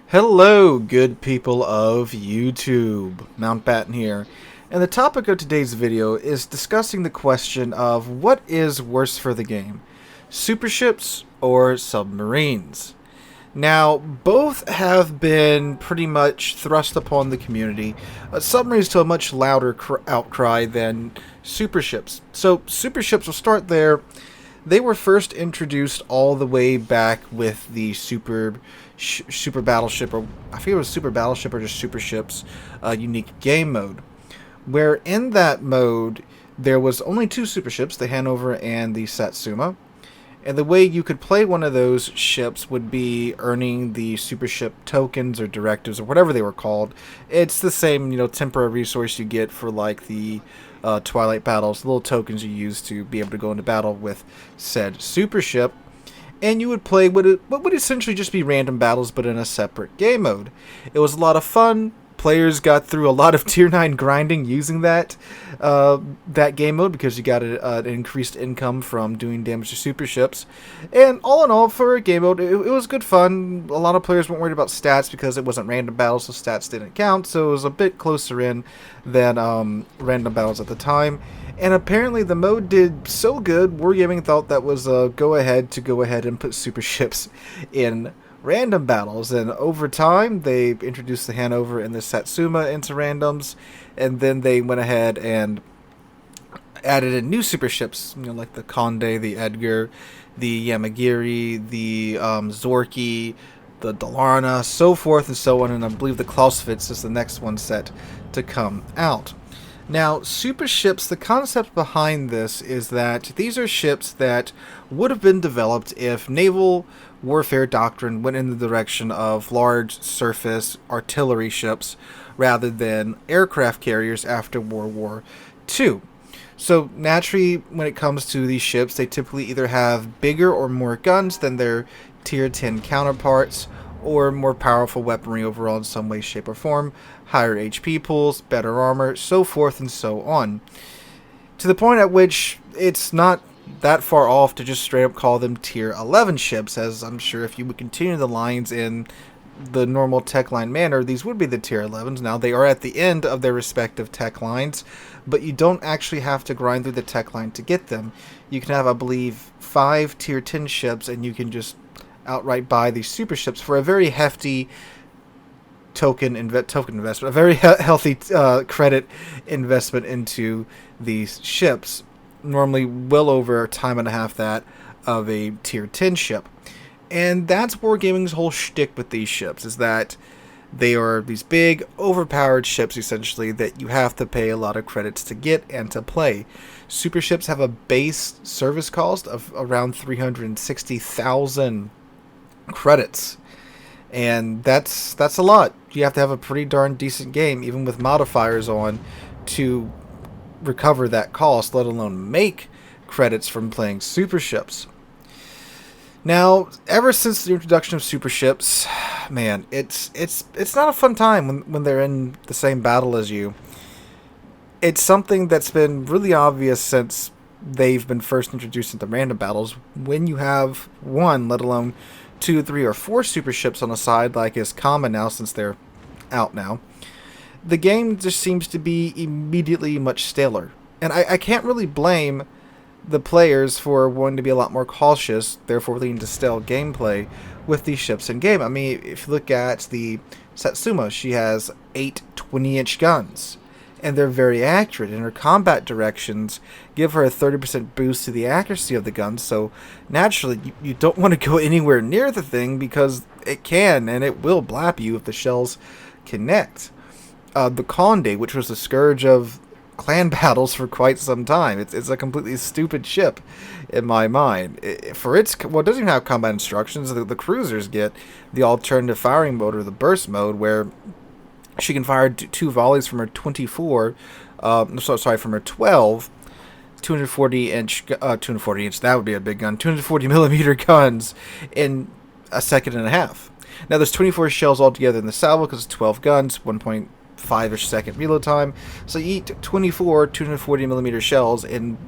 Hello, good people of YouTube. Mountbatten here, and the topic of today's video is discussing the question of what is worse for the game, Superships or Submarines. Now, both have been pretty much thrust upon the community, Submarines to a much louder outcry than Superships. So, Superships, will start there. They were first introduced all the way back with the Super Battleship, or I forget it was Super Battleship or just Super Ships, unique game mode, where in that mode there was only two super ships, the Hanover and the Satsuma, and the way you could play one of those ships would be earning the super ship tokens or directives or whatever they were called. It's the same, temporary resource you get for like the Twilight battles, little tokens you use to be able to go into battle with said super ship. And you would play what would essentially just be random battles, but in a separate game mode. It was a lot of fun. Players got through a lot of Tier 9 grinding using that game mode because you got an increased income from doing damage to super ships. And all in all, for a game mode, it was good fun. A lot of players weren't worried about stats because it wasn't random battles, so stats didn't count. So it was a bit closer in than random battles at the time. And apparently the mode did so good, Wargaming thought that was a go ahead and put super ships in random battles. And over time, they introduced the Hanover and the Satsuma into randoms, and then they went ahead and added in new super ships, like the Conde, the Edgar, the Yamagiri, the Zorki, the Dalarna, so forth and so on. And I believe the Clausewitz is the next one set to come out. Now, super ships, the concept behind this is that these are ships that would have been developed if naval warfare doctrine went in the direction of large surface artillery ships rather than aircraft carriers after World War II. So naturally, when it comes to these ships, they typically either have bigger or more guns than their Tier 10 counterparts, or more powerful weaponry overall in some way, shape, or form, higher HP pools, better armor, so forth and so on. To the point at which it's not that far off to just straight up call them Tier 11 ships, as I'm sure if you would continue the lines in the normal tech line manner, these would be the Tier 11s. Now, they are at the end of their respective tech lines, but you don't actually have to grind through the tech line to get them. You can have, I believe, 5 Tier 10 ships, and you can just outright buy these super ships for a very hefty token investment, a very healthy credit investment into these ships, normally well over a time and a half that of a Tier 10 ship. And that's Wargaming's whole shtick with these ships, is that they are these big, overpowered ships, essentially, that you have to pay a lot of credits to get and to play. Super ships have a base service cost of around 360,000 credits, and that's a lot. You have to have a pretty darn decent game, even with modifiers on, to recover that cost, let alone make credits from playing super ships. Now, ever since the introduction of super ships, man, it's not a fun time when they're in the same battle as you. It's something that's been really obvious since they've been first introduced into random battles. When you have one, let alone 2, 3, or 4 super ships on the side, like is common now since they're out now, the game just seems to be immediately much staler. And I can't really blame the players for wanting to be a lot more cautious, therefore leading to stale gameplay with these ships in game. I mean, if you look at the Satsuma, she has 8 20-inch guns, and they're very accurate, and her combat directions give her a 30% boost to the accuracy of the gun, so naturally you don't want to go anywhere near the thing because it can and it will blap you if the shells connect. The Conde, which was the scourge of clan battles for quite some time, it's a completely stupid ship in my mind. It doesn't even have combat instructions. The cruisers get the alternative firing mode, or the burst mode, where she can fire 2 volleys from her 24, from her 12 240 inch, that would be a big gun, 240 millimeter guns in a second and a half. Now there's 24 shells altogether in the salvo because it's 12 guns, 1.5-ish second reload time. So you eat 24 240 millimeter shells in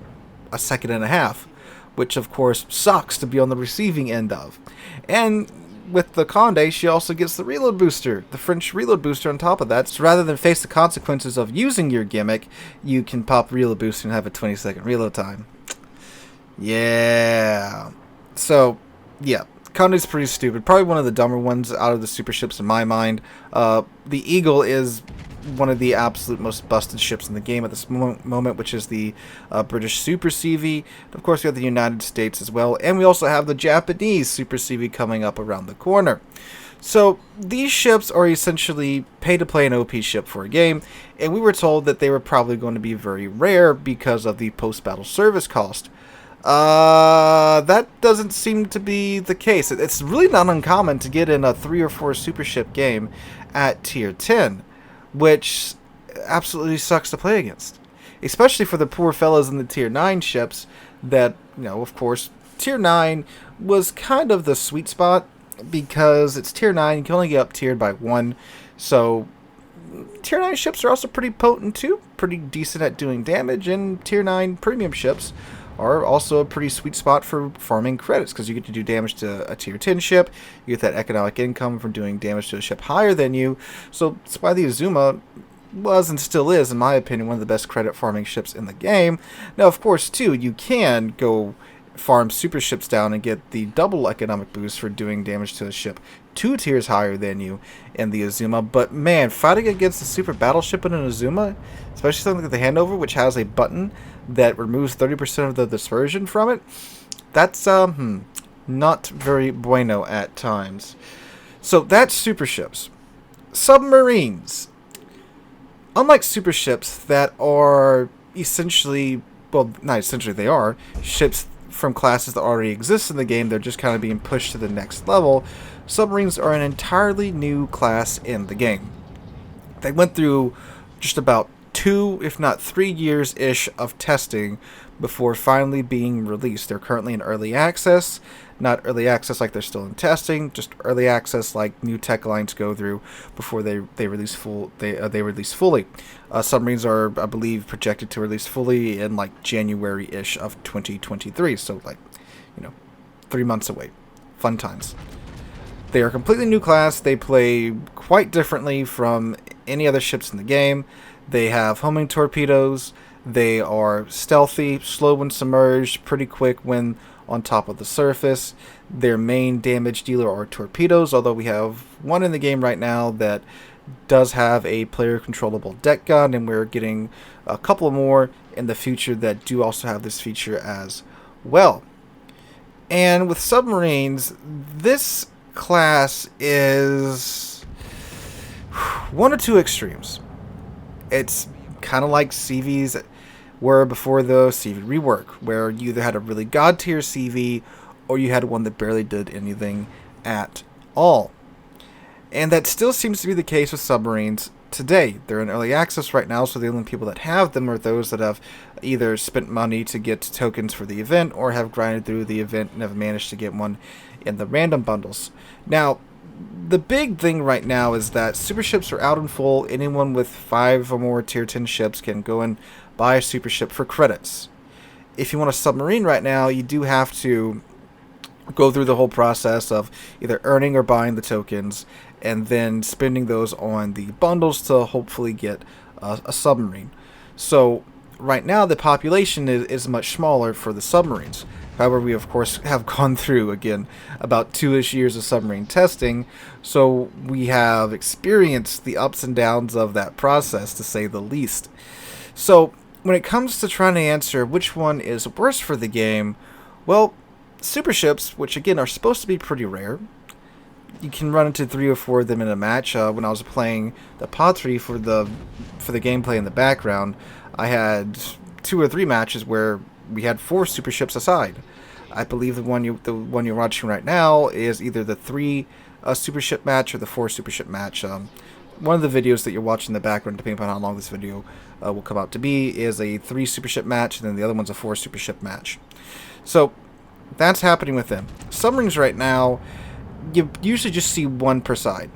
a second and a half, which of course sucks to be on the receiving end of. And with the Condé, she also gets the reload booster, the French reload booster on top of that. So rather than face the consequences of using your gimmick, you can pop reload booster and have a 20-second reload time. Yeah. So, yeah. Condé's pretty stupid. Probably one of the dumber ones out of the super ships in my mind. The Eagle is one of the absolute most busted ships in the game at this moment, which is the British Super CV. Of course, we have the United States as well, and we also have the Japanese Super CV coming up around the corner. So these ships are essentially pay-to-play an OP ship for a game, and we were told that they were probably going to be very rare because of the post-battle service cost. That doesn't seem to be the case. It's really not uncommon to get in a 3 or 4 super ship game at tier 10, which absolutely sucks to play against, especially for the poor fellas in the tier 9 ships that, of course, tier 9 was kind of the sweet spot because it's tier 9, you can only get up tiered by 1, so tier 9 ships are also pretty potent too, pretty decent at doing damage, and tier 9 premium ships are also a pretty sweet spot for farming credits because you get to do damage to a tier 10 ship, you get that economic income from doing damage to a ship higher than you, so that's why the Azuma was and still is, in my opinion, one of the best credit farming ships in the game. Now, of course, too, you can go farm super ships down and get the double economic boost for doing damage to a ship 2 tiers higher than you in the Azuma, but man, fighting against a super battleship in an Azuma, especially something like the Handover, which has a button that removes 30% of the dispersion from it, that's not very bueno at times. So that's super ships. Submarines. Unlike super ships that are essentially, well, not essentially, they are ships from classes that already exist in the game, they're just kind of being pushed to the next level. Submarines are an entirely new class in the game. They went through just about 2, if not 3 years-ish of testing before finally being released. They're currently in early access, not early access like they're still in testing, just early access like new tech lines go through before they release release fully. Submarines are, I believe, projected to release fully in like January-ish of 2023, so 3 months away. Fun times. They are a completely new class. They play quite differently from any other ships in the game. They have homing torpedoes. They are stealthy, slow when submerged, pretty quick when on top of the surface. Their main damage dealer are torpedoes, although we have one in the game right now that does have a player controllable deck gun, and we're getting a couple more in the future that do also have this feature as well. And with submarines, this class is one of 2 extremes. It's kind of like CVs were before the CV rework, where you either had a really god tier CV or you had one that barely did anything at all. And that still seems to be the case with submarines today. They're in early access right now, so the only people that have them are those that have either spent money to get tokens for the event or have grinded through the event and have managed to get one in the random bundles. Now, the big thing right now is that super ships are out in full. Anyone with 5 or more tier 10 ships can go and buy a super ship for credits. If you want a submarine right now, you do have to go through the whole process of either earning or buying the tokens and then spending those on the bundles to hopefully get a submarine. So right now the population is much smaller for the submarines. However, we of course have gone through, again, about 2-ish years of submarine testing, so we have experienced the ups and downs of that process, to say the least. So when it comes to trying to answer which one is worse for the game, well, super ships, which again are supposed to be pretty rare, you can run into 3 or 4 of them in a match. When I was playing the Pod 3 for the gameplay in the background, I had 2 or 3 matches where we had 4 super ships aside. I believe the one you're watching right now is either the 3 super ship match or the 4 super ship match. One of the videos that you're watching in the background, depending upon how long this video will come out to be, is a 3 super ship match, and then the other one's a 4 super ship match. So that's happening with them. Submarines right now, you usually just see one per side.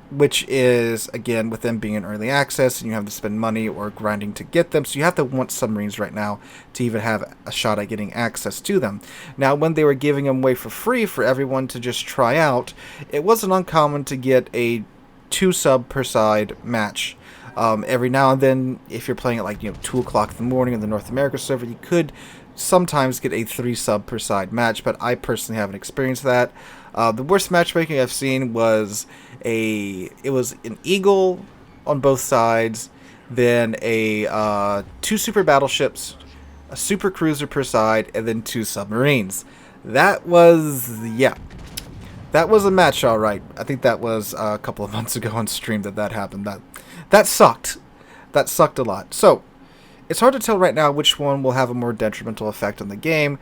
which is, again, with them being in early access, and you have to spend money or grinding to get them, so you have to want submarines right now to even have a shot at getting access to them. Now, when they were giving them away for free for everyone to just try out, it wasn't uncommon to get a 2 sub per side match. Every now and then, if you're playing at like 2 o'clock in the morning in the North America server, you could sometimes get a 3 sub per side match, but I personally haven't experienced that. The worst matchmaking I've seen was an Eagle on both sides, then a 2 super battleships, a super cruiser per side, and then 2 submarines. That was a match, all right. I think that was a couple of months ago on stream that happened. That sucked. That sucked a lot. So it's hard to tell right now which one will have a more detrimental effect on the game,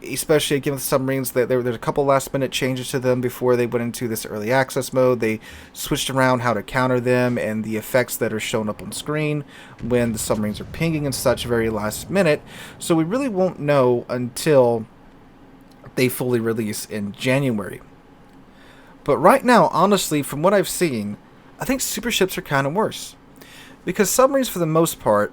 especially again with submarines. There's a couple last-minute changes to them before they went into this early access mode. They switched around how to counter them and the effects that are shown up on screen when the submarines are pinging and such very last minute. So we really won't know until they fully release in January. But right now, honestly, from what I've seen, I think super ships are kind of worse. Because submarines, for the most part,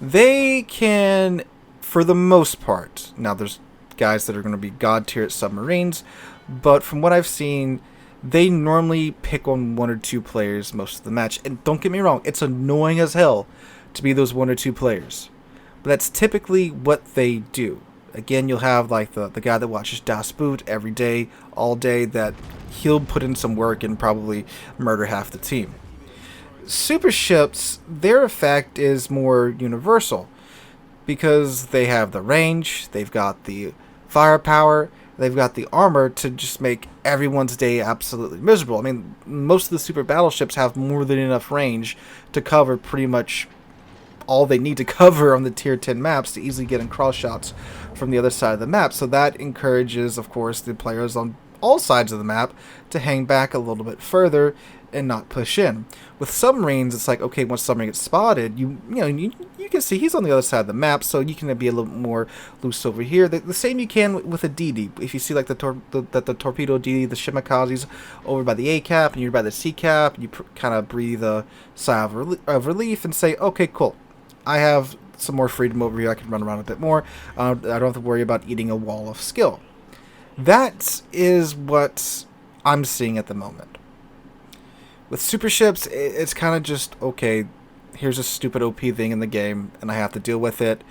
they can, for the most part, now there's guys that are going to be god tier at submarines, but from what I've seen, they normally pick on 1 or 2 players most of the match. And don't get me wrong, it's annoying as hell to be those 1 or 2 players. But that's typically what they do. Again, you'll have like the guy that watches Das Boot every day, all day, that he'll put in some work and probably murder half the team. Super ships, their effect is more universal because they have the range, they've got the firepower, they've got the armor to just make everyone's day absolutely miserable. I mean, most of the super battleships have more than enough range to cover pretty much all they need to cover on the tier 10 maps to easily get in cross shots from the other side of the map. So that encourages, of course, the players on all sides of the map to hang back a little bit further and not push in. With submarines, it's like, okay, once submarine gets spotted, you can see he's on the other side of the map, so you can be a little more loose over here. The same you can with a DD. If you see like the torpedo DD, the Shimakaze's over by the A cap and you're by the C cap, you kind of breathe a sigh of relief and say, okay, cool, I have some more freedom over here. I can run around a bit more. I don't have to worry about eating a wall of skill. That is what I'm seeing at the moment. With super ships, it's kind of just, okay, here's a stupid OP thing in the game, and I have to deal with it,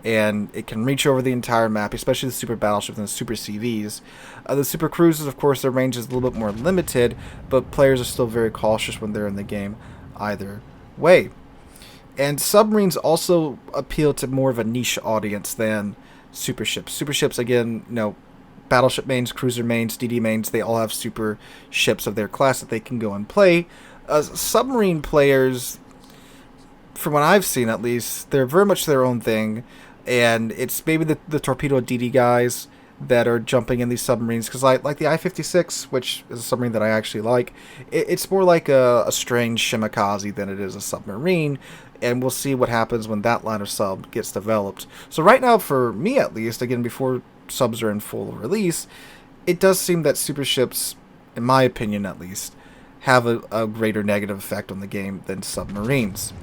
and it can reach over the entire map, especially the super battleships and the super CVs. The super cruisers, of course, their range is a little bit more limited, but players are still very cautious when they're in the game either way. And submarines also appeal to more of a niche audience than super ships. Super ships, again, battleship mains, cruiser mains, DD mains, they all have super ships of their class that they can go and play. Submarine players, from what I've seen at least, they're very much their own thing, and it's maybe the torpedo DD guys that are jumping in these submarines, because like the I-56, which is a submarine that I actually like, it's more like a strange Shimakaze than it is a submarine, and we'll see what happens when that line of sub gets developed. So right now, for me at least, again, before subs are in full release, it does seem that super ships, in my opinion at least, have a greater negative effect on the game than submarines.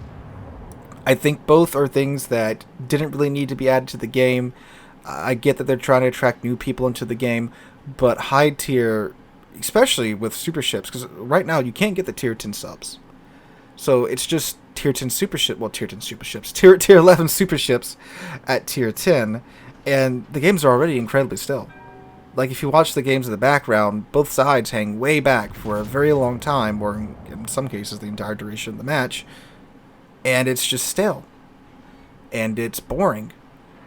I think both are things that didn't really need to be added to the game. I get that they're trying to attract new people into the game, but high tier, especially with super ships, because right now you can't get the tier 10 subs. So it's just tier 10 super ship, well, tier 10 super ships, tier 11 super ships at tier 10, and the games are already incredibly still. Like, if you watch the games in the background, both sides hang way back for a very long time, or in some cases the entire duration of the match, and it's just stale. And it's boring.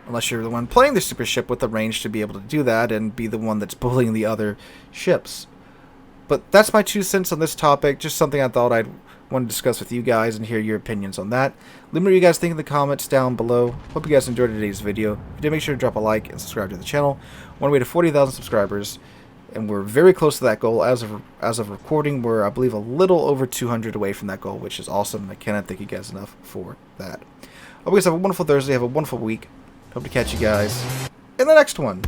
Unless you're the one playing the super ship with the range to be able to do that and be the one that's bullying the other ships. But that's my 2 cents on this topic, just something I thought I'd want to discuss with you guys and hear your opinions on that. Let me know what you guys think in the comments down below. Hope you guys enjoyed today's video. If you did, make sure to drop a like and subscribe to the channel. We're on our way to 40,000 subscribers, and we're very close to that goal. As of recording, we're, I believe, a little over 200 away from that goal, which is awesome. I cannot thank you guys enough for that. Hope you guys have a wonderful Thursday, have a wonderful week. Hope to catch you guys in the next one.